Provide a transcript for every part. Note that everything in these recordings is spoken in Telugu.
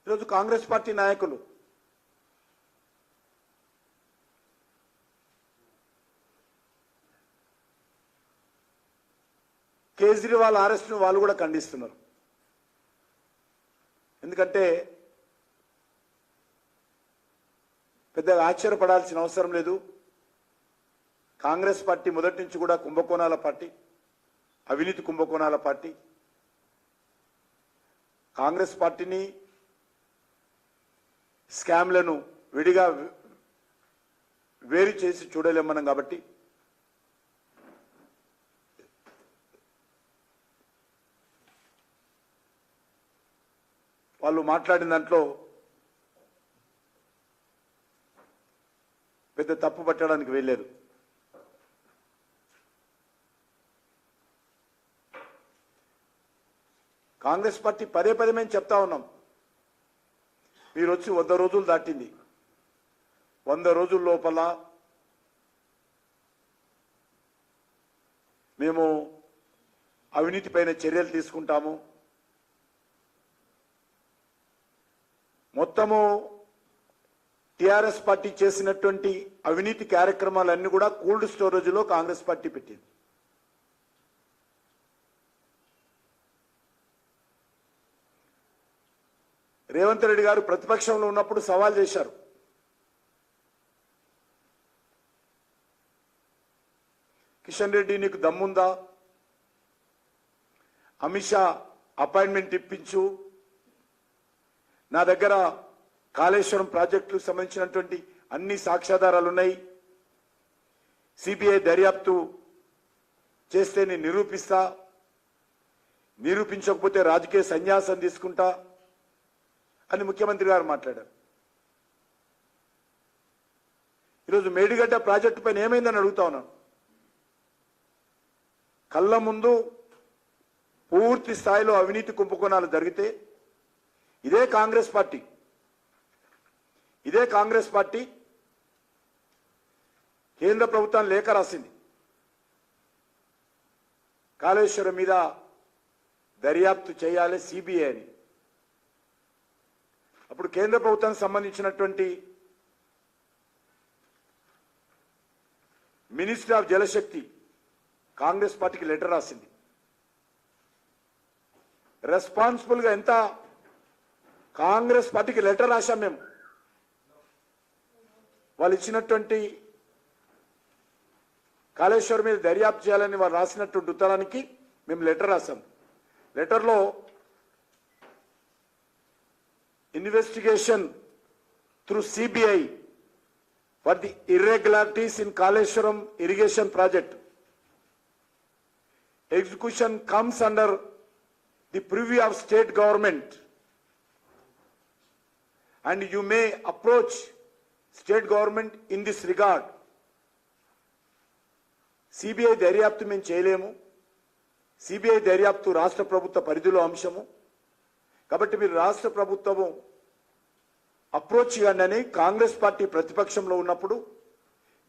ఈరోజు కాంగ్రెస్ పార్టీ నాయకులు కేజ్రీవాల్ అరెస్ట్ను వాళ్ళు కూడా ఖండిస్తున్నారు. ఎందుకంటే పెద్దగా ఆశ్చర్యపడాల్సిన అవసరం లేదు. కాంగ్రెస్ పార్టీ మొదటి నుంచి కూడా కుంభకోణాల పార్టీ, అవినీతి కుంభకోణాల పార్టీ. కాంగ్రెస్ పార్టీని స్కామ్లను విడిగా వేరు చేసి చూడలేం మనం. కాబట్టి వాళ్ళు మాట్లాడిన దాంట్లో పెద్ద తప్పు పట్టడానికి వెళ్ళారు. కాంగ్రెస్ పార్టీ పదే పదే మేము చెప్తా ఉన్నాం, మీరు వచ్చి 100 రోజులు దాటింది. 100 రోజుల లోపల మేము అవినీతి పైన చర్యలు తీసుకుంటాము. మొత్తము టిఆర్ఎస్ పార్టీ చేసినటువంటి అవినీతి కార్యక్రమాలన్నీ కూడా కోల్డ్ స్టోరేజ్లో కాంగ్రెస్ పార్టీ పెట్టింది. రేవంత్ రెడ్డి గారు ప్రతిపక్షంలో ఉన్నప్పుడు సవాల్ చేశారు, కిషన్ రెడ్డి నీకు దమ్ముందా, అమిత్ షా అపాయింట్మెంట్ ఇప్పించు, నా దగ్గర కాళేశ్వరం ప్రాజెక్టులకు సంబంధించినటువంటి అన్ని సాక్ష్యాధారాలు ఉన్నాయి, సిబిఐ దర్యాప్తు చేస్తే నేను నిరూపిస్తా, నిరూపించకపోతే రాజకీయ సన్యాసం తీసుకుంటా అని ముఖ్యమంత్రి గారు మాట్లాడారు. ఈరోజు మేడిగడ్డ ప్రాజెక్టు పైన ఏమైందని అడుగుతా ఉన్నాను. కళ్ళ ముందు పూర్తి స్థాయిలో అవినీతి కుంభకోణాలు జరిగితే ఇదే కాంగ్రెస్ పార్టీ కేంద్ర ప్రభుత్వాన్ని లేఖ రాసింది, కాళేశ్వరం మీద దర్యాప్తు చేయాలి సిబిఐ అని. అప్పుడు కేంద్ర ప్రభుత్వానికి సంబంధించినటువంటి మినిస్ట్రీ ఆఫ్ జలశక్తి కాంగ్రెస్ పార్టీకి లెటర్ రాసింది. రెస్పాన్సిబుల్గా ఎంత కాంగ్రెస్ పార్టీకి లెటర్ రాశాం మేము. వాళ్ళు ఇచ్చినటువంటి కాళేశ్వరం మీద దర్యాప్తు చేయాలని వారు రాసినటువంటి ఉత్తరానికి మేము లెటర్ రాశాం. లెటర్లో investigation through CBI for the irregularities in Kaleshwaram irrigation project, execution comes under the preview of state government and you may approach state government in this regard. CBI దర్యాప్తు మేము చేయలేము, సిబిఐ దర్యాప్తు రాష్ట్ర ప్రభుత్వ పరిధిలో అంశము, కాబట్టి మీరు రాష్ట్ర ప్రభుత్వము అప్రోచ్ చేయండి అని కాంగ్రెస్ పార్టీ ప్రతిపక్షంలో ఉన్నప్పుడు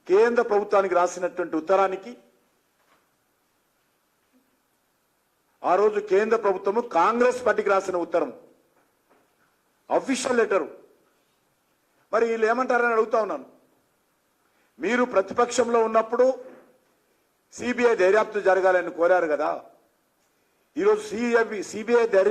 కేంద్ర ప్రభుత్వానికి రాసినటువంటి ఉత్తరానికి ఆ రోజు కేంద్ర ప్రభుత్వము కాంగ్రెస్ పార్టీకి రాసిన ఉత్తరం, అఫీషియల్ లెటరు. మరి వీళ్ళు ఏమంటారని అడుగుతా ఉన్నాను. మీరు ప్రతిపక్షంలో ఉన్నప్పుడు సిబిఐ దర్యాప్తు జరగాలని కోరారు కదా, ఈరోజు సిబిఐ దర్యాప్తు